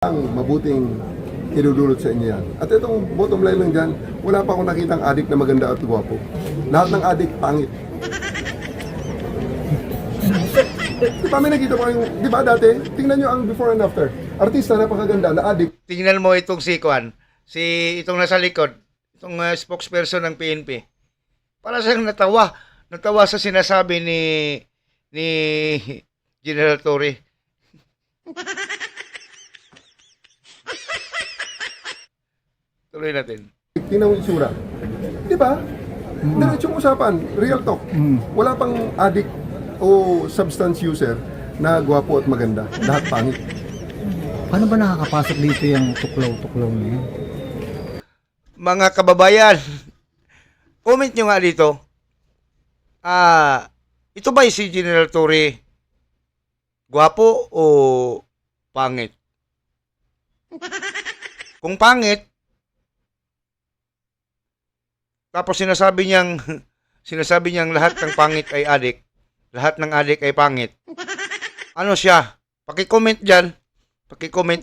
ang mabuting idudulot sa inyo yan. At itong bottom line lang dyan, wala pa akong nakitang adik na maganda at gwapo. Lahat ng adik, pangit. Diba may nakita ko yung, di ba dati, tingnan nyo ang before and after. Artista, napakaganda, na adik. Tingnan mo itong si Kwan, itong nasa likod, itong spokesperson ng PNP. Para siyang natawa sa sinasabi ni General Torre. Tuloy natin. Tingnan mo yung itsura. Di ba? Diretsong usapan, real talk. Wala pang adik o substance user na gwapo at maganda. Lahat pangit. Paano ba nakakapasok dito yung tuklaw-tuklaw na yun? Mga kababayan, comment nyo nga dito. Ito ba si General Torre gwapo o pangit? Kung pangit, tapos sinasabi niyang lahat ng pangit ay adik, lahat ng adik ay pangit. Ano siya? Paki-comment diyan. Paki-comment.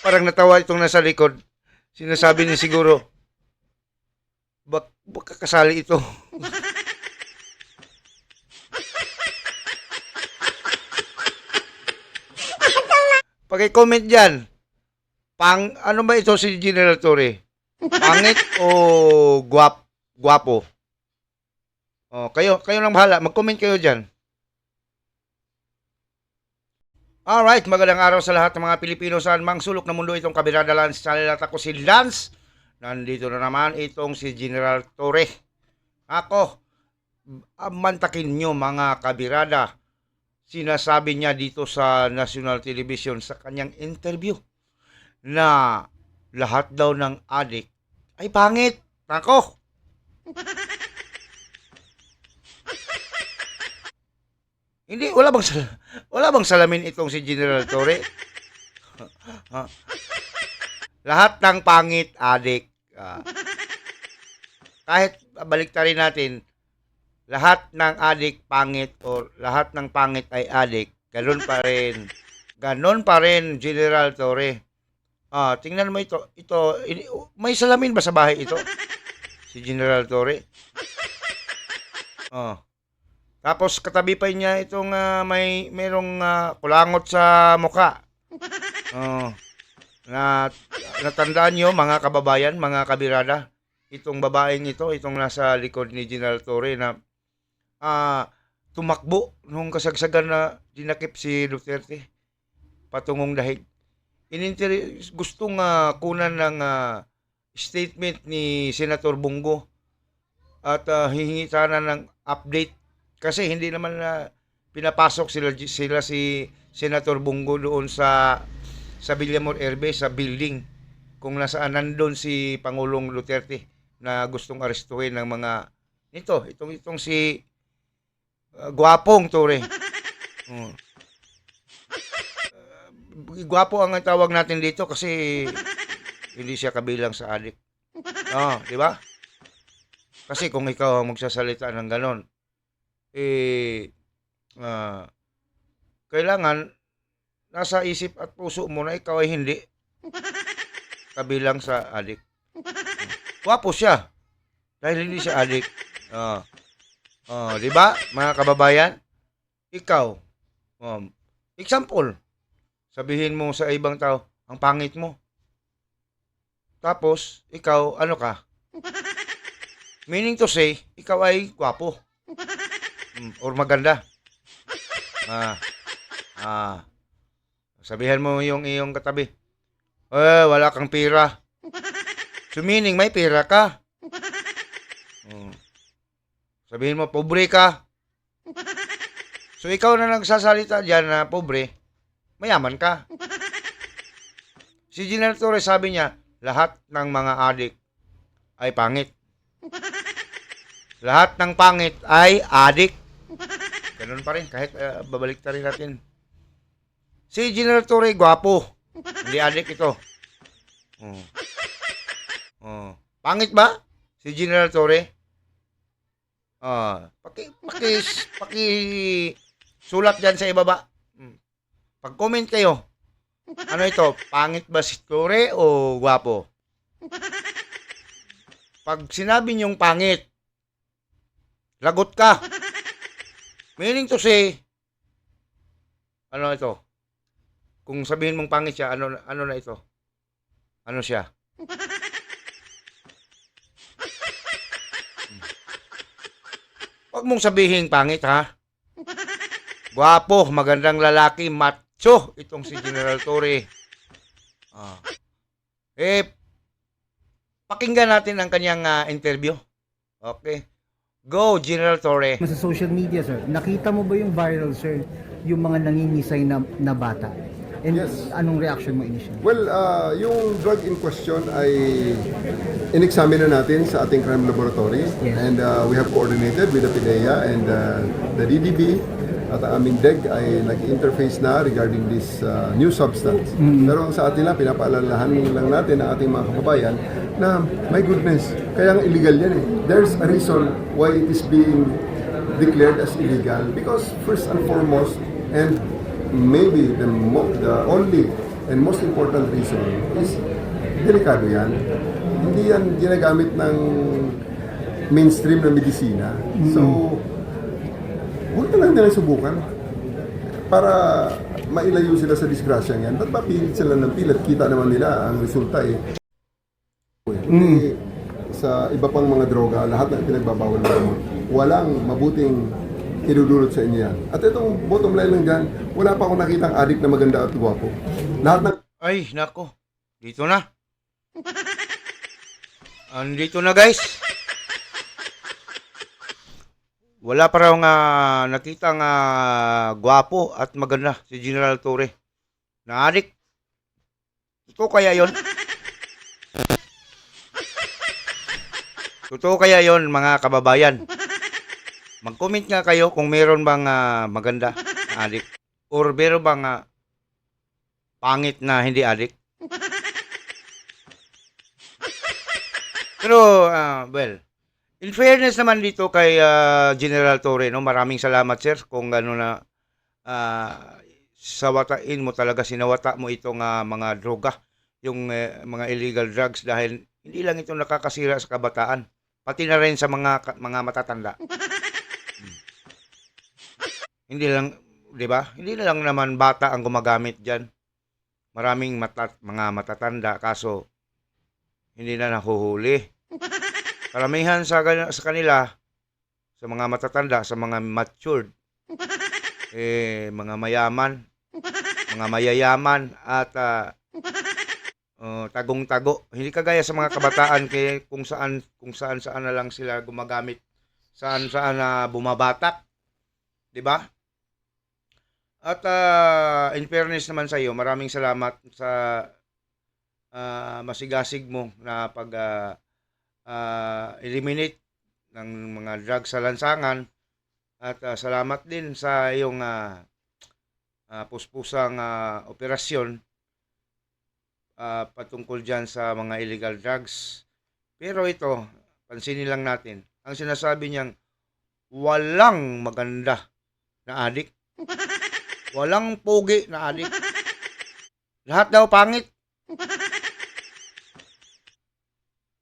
Parang natawa itong nasa likod. Sinasabi niya siguro, baka kasali ito. Paki-comment diyan. Ano ba ito si General Torre? Pangit o gwapo? Oh, kayo lang bahala. Mag-comment kayo diyan. Alright, magandang araw sa lahat ng mga Pilipino saan mang sulok na mundo itong Kabirada Lance Channel at ako si Lance. Nandito na naman itong si General Torre. Ako, mantakin nyo mga Kabirada. Sinasabi niya dito sa National Television sa kanyang interview na lahat daw ng adik ay pangit. Nako! Hindi, wala bang salamin itong si General Torre? Lahat ng pangit, adik. Kahit baliktarin natin, lahat ng adik pangit o lahat ng pangit ay adik. Ganun pa rin. Ganun pa rin, General Torre. Tingnan mo ito. May salamin ba sa bahay ito? Si General Torre. Tapos katabi pa niya itong merong kulangot sa muka. Natandaan nyo mga kababayan, mga kabirada, itong babaeng ito, itong nasa likod ni General Torre na tumakbo nung kasagsagan na dinakip si Duterte patungong dahig. Gustong kunan ng statement ni Senator Bongo at hihingi sana ng update kasi hindi naman pinapasok sila si Senator Bongo doon sa Villamor Herbe sa building kung nasaan nandun si Pangulong Duterte na gustong arestuhin ng mga itong si Gwapong Torre. Gwapo ang tawag natin dito kasi hindi siya kabilang sa adik. Di ba? Kasi kung ikaw ang magsasalita ng ganon, kailangan nasa isip at puso mo na ikaw ay hindi kabilang sa adik. Gwapo siya dahil hindi siya adik. Di ba, mga kababayan? Ikaw, example, sabihin mo sa ibang tao, ang pangit mo. Tapos, ikaw, ano ka? Meaning to say, ikaw ay gwapo. Or maganda. Sabihan mo yung iyong katabi, wala kang pera. So meaning, may pera ka. Sabihin mo, pobre ka. So ikaw na nagsasalita dyan na pobre, mayaman ka. Si General Torre sabi niya, lahat ng mga adik ay pangit. Lahat ng pangit ay adik. Ganun pa rin, kahit babalik ta rin natin. Si General Torre, gwapo. Hindi adik ito. Pangit ba? Si General Torre? Paki sulat dyan sa ibaba. Pag-comment kayo. Ano ito? Pangit ba si Torre o gwapo? Pag sinabi niyong pangit, lagot ka. Meaning to say, ano ito? Kung sabihin mong pangit siya, ano na ito? Ano siya? Huwag mong sabihin pangit, ha? Gwapo, magandang lalaki, macho, itong si General Torre. Ah. Pakinggan natin ang kanyang interview. Okay. Go, General Torre. Sa social media, sir, nakita mo ba yung viral, sir, yung mga nangingisay na bata? And Yes. anong reaction mo initially? Well, yung drug in question ay in-examine na natin sa ating crime laboratory. Yes. And we have coordinated with the PIDEA and the DDB. At ang aming DEG ay nag-interface na regarding this new substance. Pero sa atin lang, pinapaalalahan lang natin ang ating mga kababayan na my goodness, kaya nga illegal yan eh. There's a reason why it is being declared as illegal. Because first and foremost, and maybe the only and most important reason is delikado yan. Hindi yan ginagamit ng mainstream na medisina. So, huwag na lang nila subukan para mailayo sila sa disgrasyang yan. Ba't mapilit sila ng pilit? Kita naman nila ang resulta eh. Hindi sa iba pang mga droga, lahat ng pinagbabawal mo, walang mabuting idudulot sa inyo yan. At itong bottom line lang dyan, wala pa akong nakitang adik na maganda at gwapo. Lahat ng Ay, nako. Dito na. Andito na, guys. Wala pa raw nakitang gwapo at maganda si General Torre. Naadik. Totoo kaya yon? Totoo kaya yon, mga kababayan? Mag-comment nga kayo kung meron bang maganda na adik. Or meron bang pangit na hindi adik. Pero, well, in fairness naman dito kay General Torre, no, maraming salamat sir kung gano'n na sawatain mo talaga, sinawata mo itong mga droga, yung mga illegal drugs dahil hindi lang ito nakakasira sa kabataan, pati na rin sa mga matatanda. Hindi lang, 'di ba? Hindi na lang naman bata ang gumagamit diyan. Maraming mga matatanda kaso hindi na nahuhuli. Karamihan sa kanila, sa mga matatanda, sa mga matured, mga mayaman, mga mayayaman at tagong-tago. Hindi kagaya sa mga kabataan kung saan na lang sila gumagamit, saan na bumabatak, 'di ba? At in fairness naman sa iyo, maraming salamat sa masigasig mo na pag eliminate ng mga drugs sa lansangan at salamat din sa iyong puspusang operasyon patungkol dyan sa mga illegal drugs. Pero ito, pansinin lang natin, ang sinasabi niyang walang maganda na adik. Walang pogi na adik. Lahat daw pangit.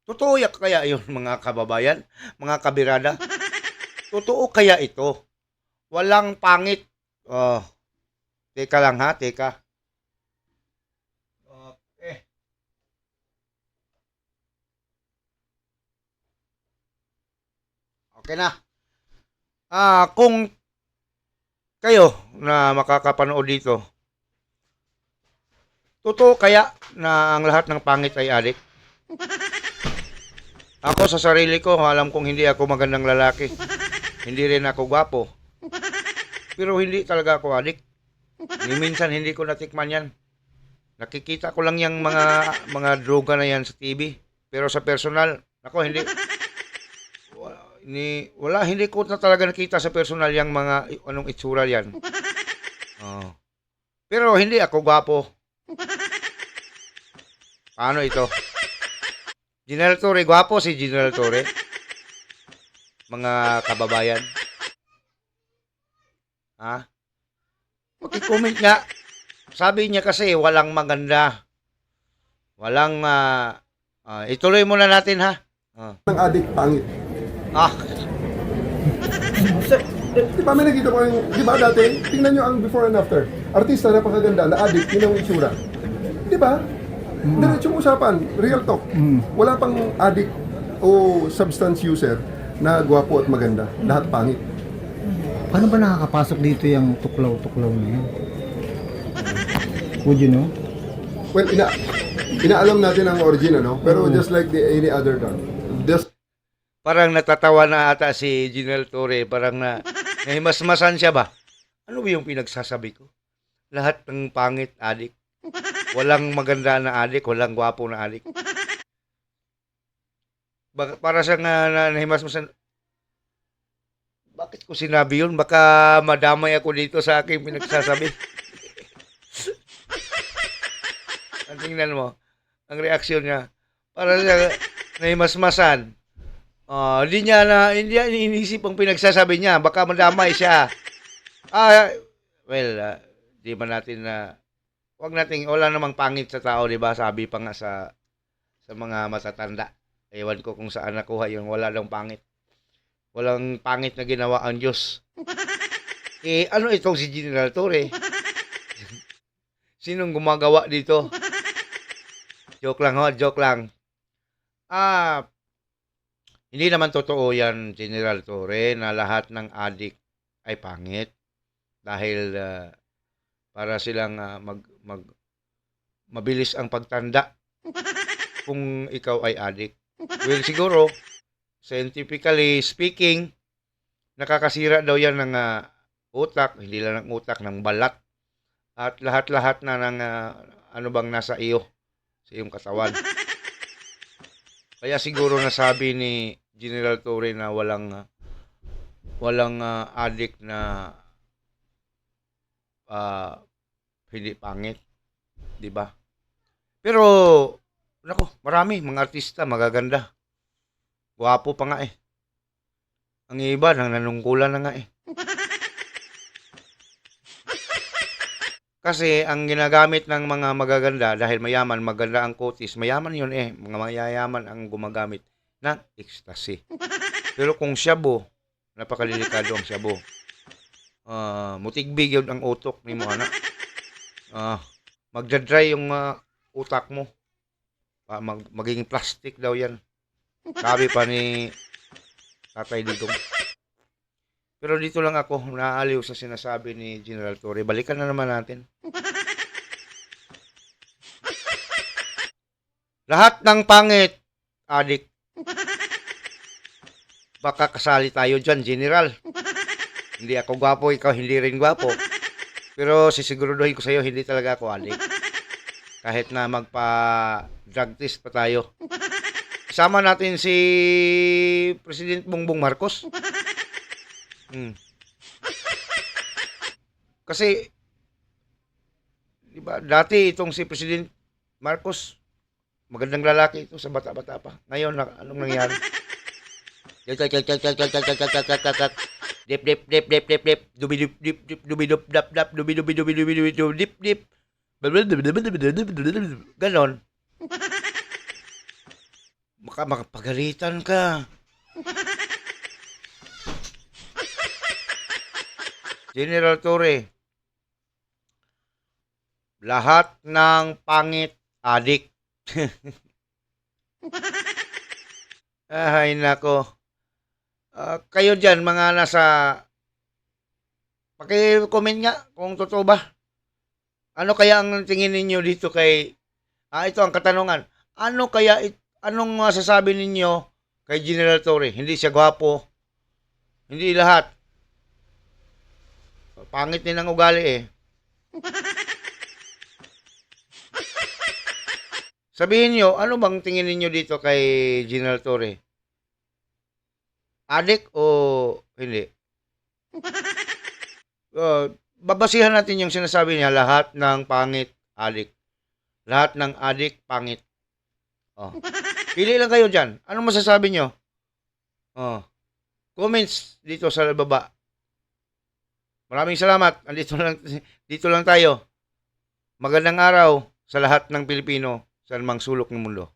Totoo kaya yun, mga kababayan, mga kabirada? Totoo kaya ito? Walang pangit. Oh, teka lang ha, teka. Okay. Okay na. Kung kayo na makakapanood dito, totoo kaya na ang lahat ng pangit ay adik? Ako sa sarili ko, alam kong hindi ako magandang lalaki. Hindi rin ako gwapo. Pero hindi talaga ako adik. Minsan hindi ko natikman yan. Nakikita ko lang yung mga droga na yan sa TV. Pero sa personal, ako hindi ko na talaga nakita sa personal yung mga anong itsura yan. Pero hindi ako gwapo. Paano ito? General Torre, gwapo si General Torre. Mga kababayan. Ha? Paki-comment nga. sabi niya kasi walang maganda. Walang, ituloy muna natin ha. Ng adik, pangit. Ah, Di ba may nakita ko yung, di ba dati, tingnan nyo ang before and after. Artista, napakaganda, na adik, yun ang itsura. Di ba? Diretsong usapan, real talk. Wala pang adik o substance user na gwapo at maganda. Lahat pangit. Paano ba nakakapasok dito yung tuklaw-tuklaw na yan? Would you know? Well, inaalam natin ang origin, ano? Pero just like any other dog. Just parang natatawa na ata si General Torre. Parang nahimasmasan siya ba? Ano ba yung pinagsasabi ko? Lahat ng pangit, adik. Walang maganda na adik, walang gwapo na adik. Para siyang nahimasmasan. Bakit ko sinabi yun? Baka madamay ako dito sa aking pinagsasabi. Tingnan mo, ang reaksyon niya. Para siya nahimasmasan. Hindi niya iniisip ang pinagsasabi niya. Baka madamay siya. Di ba natin wala namang pangit sa tao, di ba? Sabi pa nga sa mga matatanda. Ewan ko kung saan nakuha yung wala lang pangit. Walang pangit na ginawa ang Diyos. Ano itong si General Torre? Sinong gumagawa dito? Joke lang ho, joke lang. Hindi naman totoo yan, General Torre, na lahat ng adik ay pangit. Dahil para silang mabilis ang pagtanda kung ikaw ay adik. Well, siguro, scientifically speaking, nakakasira daw yan ng utak, hindi lang ng utak, ng balat. At lahat-lahat na ng ano bang nasa iyo, sa iyong katawan. Kaya siguro nasabi ni General Torre na walang adik na hindi pangit, 'di ba? Pero nako, marami mga artista magaganda. Gwapo pa nga eh. Ang iba nang nanungkulan na nga eh. Kasi ang ginagamit ng mga magaganda dahil mayaman, maganda ang kutis, mayaman yun eh. Mga mayayaman ang gumagamit ng ecstasy. Pero kung shabu, napakalilikado ang shabu. Mutigbig yun ang utok ni mo, anak. Magdadry yung utak mo. Magiging plastic daw yan. Sabi pa ni Tatay Digong. Pero dito lang ako, naaaliw sa sinasabi ni General Torre. Balikan na naman natin. Lahat ng pangit, adik. Baka kasali tayo dyan, General. Hindi ako gwapo, ikaw hindi rin gwapo. Pero sisiguraduhin ko sa'yo, hindi talaga ako adik. Kahit na magpa-drug test pa tayo. Isama natin si President Bongbong Marcos. Kasi, di ba, dati itong si President Marcos, magandang lalaki ito sa bata-bata pa. Ngayon, anong nangyari? Dip dip dip dip dip dip dubi dip dip dip dubi dup dap dap dubi dubi dubi dubi dubi dip dip ganon. Makapagalitan ka. General Torre, lahat ng pangit adik. Ay nako. Kayo dyan, mga nasa, paki-comment nga kung totoo ba. Ano kaya ang tingin ninyo dito kay, ito ang katanungan. Anong masasabi ninyo kay General Torre? Hindi siya gwapo. Hindi lahat. Pangit din ang ugali eh. Sabihin nyo, ano bang tingin ninyo dito kay General Torre? Adik o hindi? Babasihan natin yung sinasabi niya, lahat ng pangit, adik. Lahat ng adik, pangit. Pili lang kayo dyan. Anong masasabi nyo? Comments dito sa baba. Maraming salamat. Dito lang tayo. Magandang araw sa lahat ng Pilipino sa anumang sulok ng mundo.